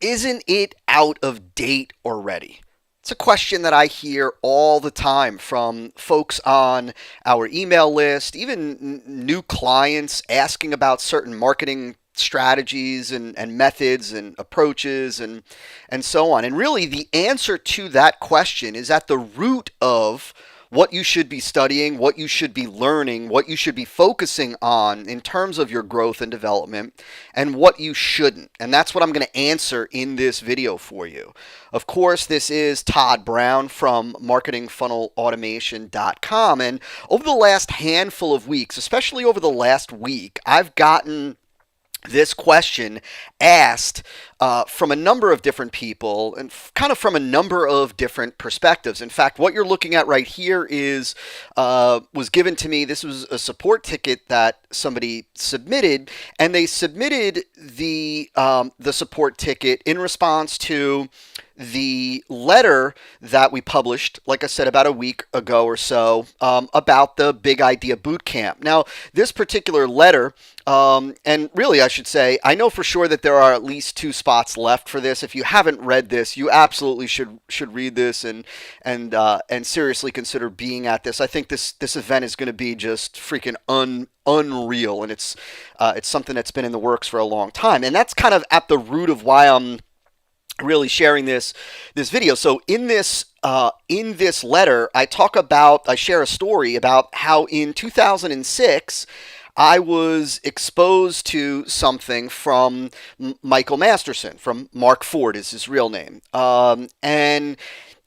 isn't it out of date already? It's a question that I hear all the time from folks on our email list, even new clients asking about certain marketing strategies and methods and approaches and so on. And really, the answer to that question is at the root of what you should be studying, what you should be learning, what you should be focusing on in terms of your growth and development, and what you shouldn't. And that's what I'm going to answer in this video for you. Of course, this is Todd Brown from marketingfunnelautomation.com. And over the last handful of weeks, especially over the last week, I've gotten this question asked from a number of different people and kind of from a number of different perspectives. In fact, what you're looking at right here is was given to me. This was a support ticket that somebody submitted, and they submitted the support ticket in response to the letter that we published, like I said, about a week ago or so, about the Big Idea Bootcamp. Now, this particular letter, and really I should say, I know for sure that there are at least 2 spots left for this. If you haven't read this, you absolutely should read this and seriously consider being at this. I think this event is going to be just freaking unreal, and it's something that's been in the works for a long time, and that's kind of at the root of why I'm really sharing this video. So in this letter, I share a story about how in 2006 I was exposed to something from Michael Masterson, from Mark Ford is his real name, and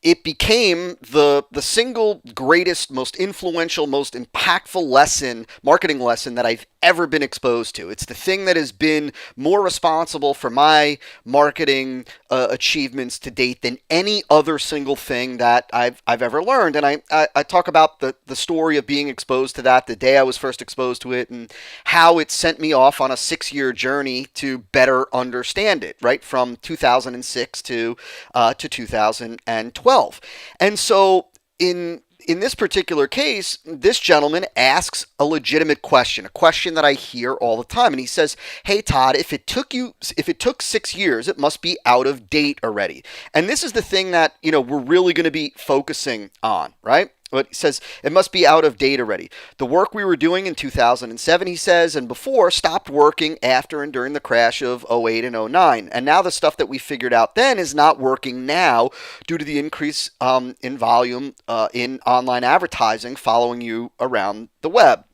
it became the single greatest, most influential, most impactful marketing lesson that I've ever been exposed to. It's the thing that has been more responsible for my marketing achievements to date than any other single thing that I've ever learned. And I talk about the story of being exposed to that, the day I was first exposed to it, and how it sent me off on a 6-year journey to better understand it, right, from 2006 to 2012. And so in this particular case, this gentleman asks a legitimate question, a question that I hear all the time. And he says, "Hey, Todd, if it took 6 years, it must be out of date already." And this is the thing that, we're really going to be focusing on, right? But he says it must be out of date already. The work we were doing in 2007, he says, and before, stopped working after and during the crash of '08 and '09. And now the stuff that we figured out then is not working now due to the increase in volume in online advertising following you around the web.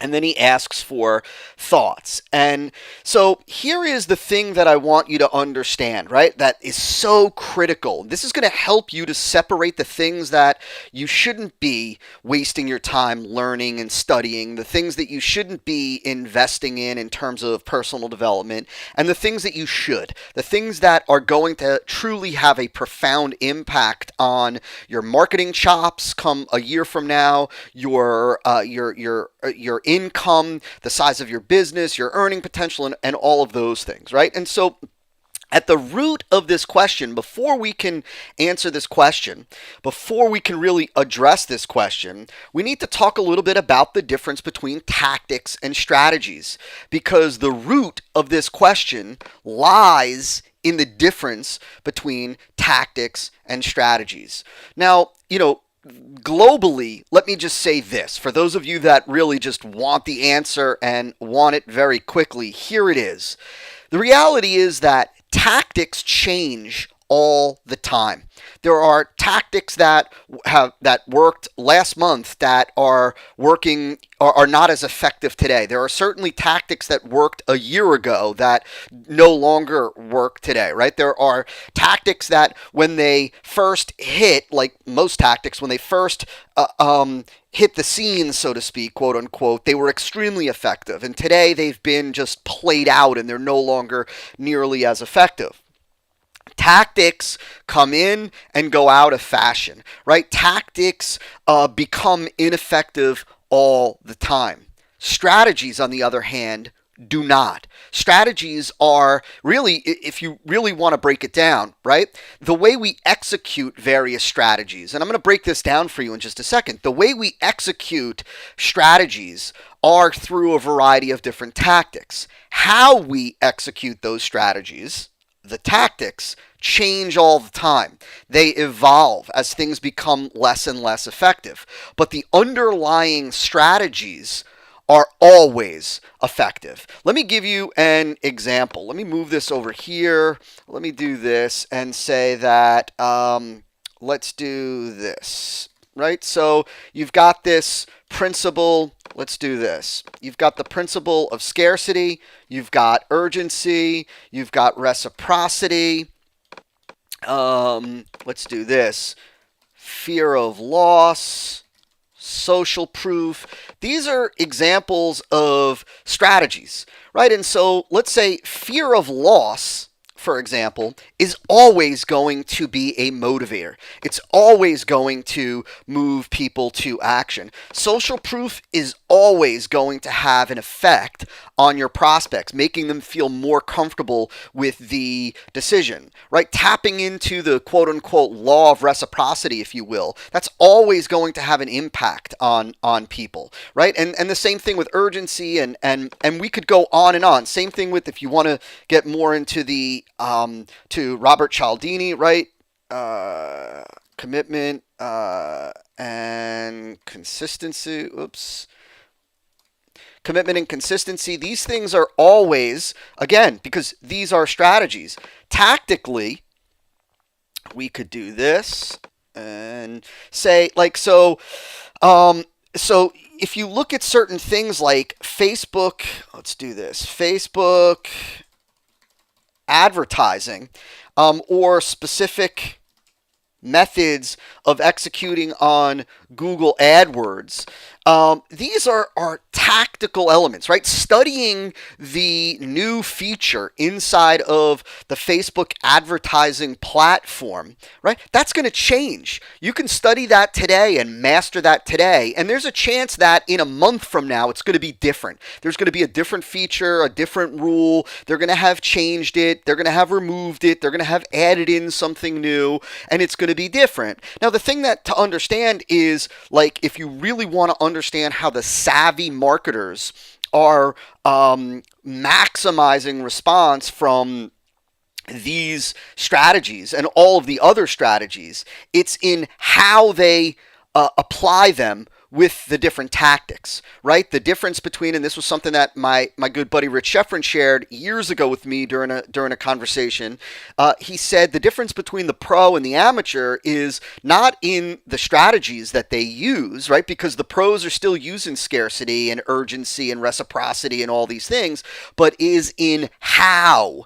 And then he asks for thoughts. And so here is the thing that I want you to understand, right? That is so critical. This is going to help you to separate the things that you shouldn't be wasting your time learning and studying, the things that you shouldn't be investing in terms of personal development, and the things that you should, the things that are going to truly have a profound impact on your marketing chops come a year from now, your income, the size of your business, your earning potential, and all of those things, right? And so at the root of this question, before we can answer this question, before we can really address this question, we need to talk a little bit about the difference between tactics and strategies, because the root of this question lies in the difference between tactics and strategies. Now, globally, let me just say this. For those of you that really just want the answer and want it very quickly, here it is. The reality is that tactics change all the time. There are tactics that worked last month that are not as effective today. There are certainly tactics that worked a year ago that no longer work today, right? There are tactics that when they first hit, like most tactics, when they first hit the scene, so to speak, quote unquote, they were extremely effective. And today they've been just played out and they're no longer nearly as effective. Tactics come in and go out of fashion, right? Tactics become ineffective all the time. Strategies, on the other hand, do not. Strategies are really, if you really want to break it down, right? The way we execute various strategies, and I'm going to break this down for you in just a second. The way we execute strategies are through a variety of different tactics. How we execute those strategies the tactics change all the time. They evolve as things become less and less effective. But the underlying strategies are always effective. Let me give you an example. Let me move this over here. Let me do this and say that let's do this, right? So you've got this principle. Let's do this. You've got the principle of scarcity. You've got urgency. You've got reciprocity. Let's do this. Fear of loss, social proof. These are examples of strategies, right? And so let's say fear of loss, for example, is always going to be a motivator. It's always going to move people to action. Social proof is always going to have an effect on your prospects, making them feel more comfortable with the decision, right? Tapping into the quote unquote law of reciprocity, if you will, that's always going to have an impact on people, right? And the same thing with urgency, and we could go on and on. Same thing with, if you want to get more into the to Robert Cialdini, right? Commitment and consistency. Commitment and consistency. These things are always, again, because these are strategies. Tactically, we could do this and say, like, so if you look at certain things like Facebook, let's do this. Facebook advertising, or specific methods of executing on Google AdWords. These are tactical elements, right? Studying the new feature inside of the Facebook advertising platform, right? That's going to change. You can study that today and master that today, and there's a chance that in a month from now, it's going to be different. There's going to be a different feature, a different rule. They're going to have changed it. They're going to have removed it. They're going to have added in something new, and it's going to be different. Now, the thing that to understand is, like, if you really want to understand how the savvy marketers are maximizing response from these strategies and all of the other strategies, it's in how they apply them with the different tactics, right? The difference between, and this was something that my good buddy Rich Sheffrin shared years ago with me during a conversation. He said the difference between the pro and the amateur is not in the strategies that they use, right? Because the pros are still using scarcity and urgency and reciprocity and all these things, but is in how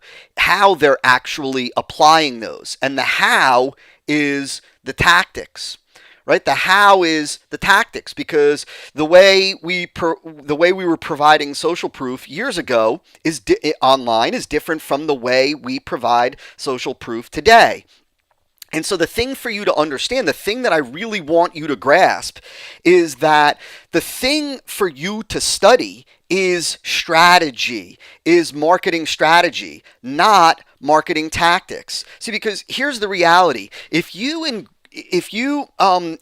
they're actually applying those. And the how is the tactics. Right, the how is the tactics, because the way we were providing social proof years ago is online is different from the way we provide social proof today. And so the thing for you to understand, the thing that I really want you to grasp, is that the thing for you to study is strategy, is marketing strategy, not marketing tactics. See, because here's the reality: if you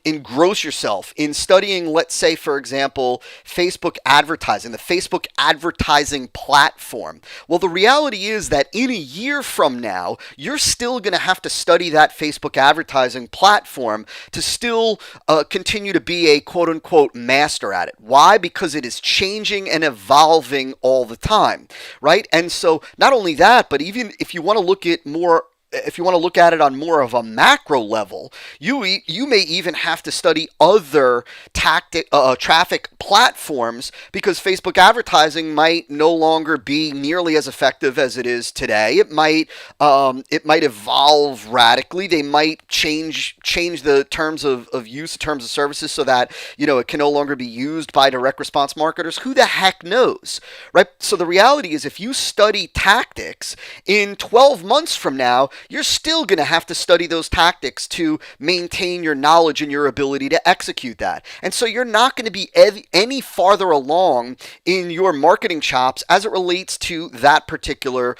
engross yourself in studying, let's say, for example, Facebook advertising, the Facebook advertising platform, well, the reality is that in a year from now, you're still going to have to study that Facebook advertising platform to still continue to be a quote-unquote master at it. Why? Because it is changing and evolving all the time, right? And so not only that, but even if you want to look at it on more of a macro level, you may even have to study other traffic platforms, because Facebook advertising might no longer be nearly as effective as it is today. It might evolve radically. They might change the terms of use, terms of services, so that it can no longer be used by direct response marketers. Who the heck knows, right? So the reality is, if you study tactics, in 12 months from now, you're still going to have to study those tactics to maintain your knowledge and your ability to execute that. And so you're not going to be any farther along in your marketing chops as it relates to that particular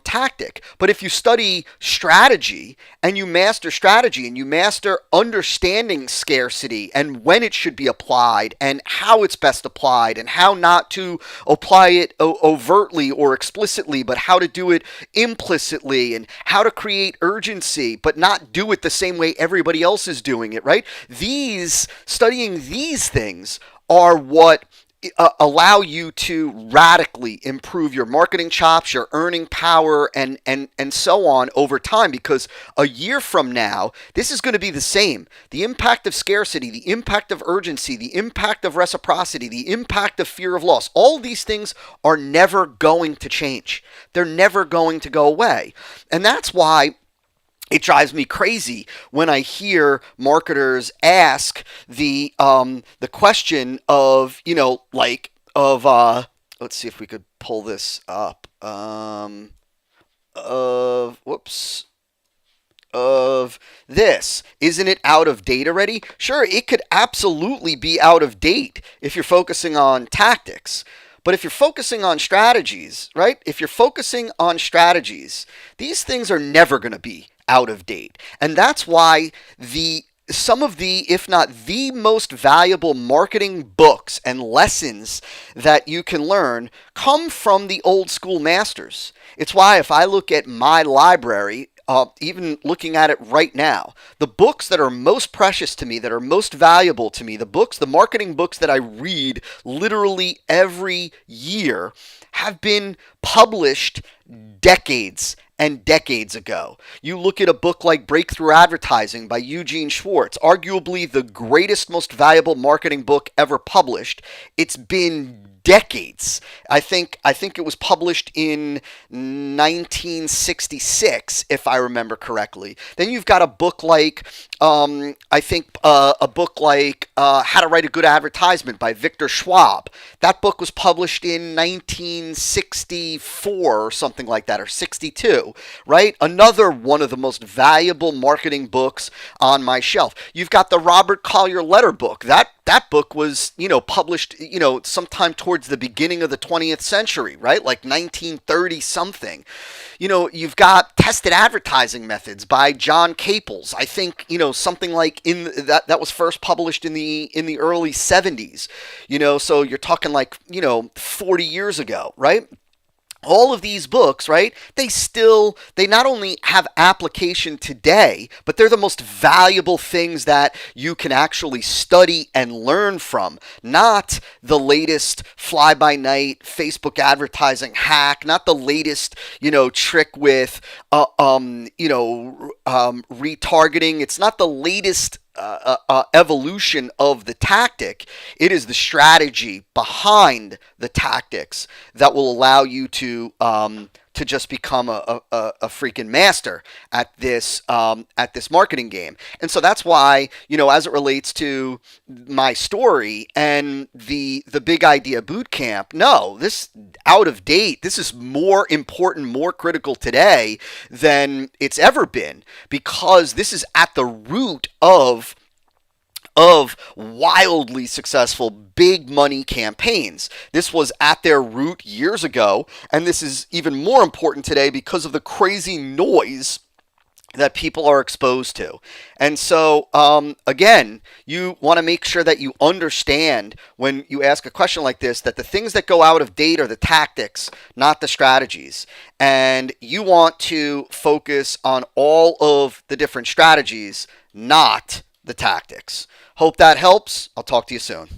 tactic. But if you study strategy and you master strategy and you master understanding scarcity and when it should be applied and how it's best applied and how not to apply it overtly or explicitly, but how to do it implicitly and how to create urgency, but not do it the same way everybody else is doing it, right? Studying these things are what allow you to radically improve your marketing chops, your earning power, and so on over time. Because a year from now, this is going to be the same. The impact of scarcity, the impact of urgency, the impact of reciprocity, the impact of fear of loss, all these things are never going to change. They're never going to go away. And that's why it drives me crazy when I hear marketers ask the question of, let's see if we could pull this up, of this. Isn't it out of date already? Sure, it could absolutely be out of date if you're focusing on tactics. But if you're focusing on strategies, right? If you're focusing on strategies, these things are never going to be out of date. And that's why some of the, if not the most valuable marketing books and lessons that you can learn come from the old school masters. It's why if I look at my library, even looking at it right now, the books that are most precious to me, that are most valuable to me, the marketing books that I read literally every year have been published decades and decades ago. You look at a book like Breakthrough Advertising by Eugene Schwartz, arguably the greatest, most valuable marketing book ever published. It's been decades. I think it was published in 1966, if I remember correctly. Then you've got a book like, a book like How to Write a Good Advertisement by Victor Schwab. That book was published in 1964 or something like that, or 62, right? Another one of the most valuable marketing books on my shelf. You've got the Robert Collier Letter book. That book was, published, sometime towards the beginning of the 20th century, right? Like 1930 something. You've got Tested Advertising Methods by John Caples. I think, something like that was first published in the early 70s. So you're talking like, 40 years ago, right? All of these books, right, they not only have application today, but they're the most valuable things that you can actually study and learn from. Not the latest fly-by-night Facebook advertising hack, not the latest, trick with, retargeting. It's not the latest evolution of the tactic. It is the strategy behind the tactics that will allow you to just become a freaking master at this marketing game. And so that's why, as it relates to my story and the Big Idea Bootcamp, no, this out of date. This is more important, more critical today than it's ever been, because this is at the root of wildly successful big money campaigns. This was at their root years ago, and this is even more important today because of the crazy noise that people are exposed to. And so, again, you want to make sure that you understand when you ask a question like this, that the things that go out of date are the tactics, not the strategies. And you want to focus on all of the different strategies, not the tactics. Hope that helps. I'll talk to you soon.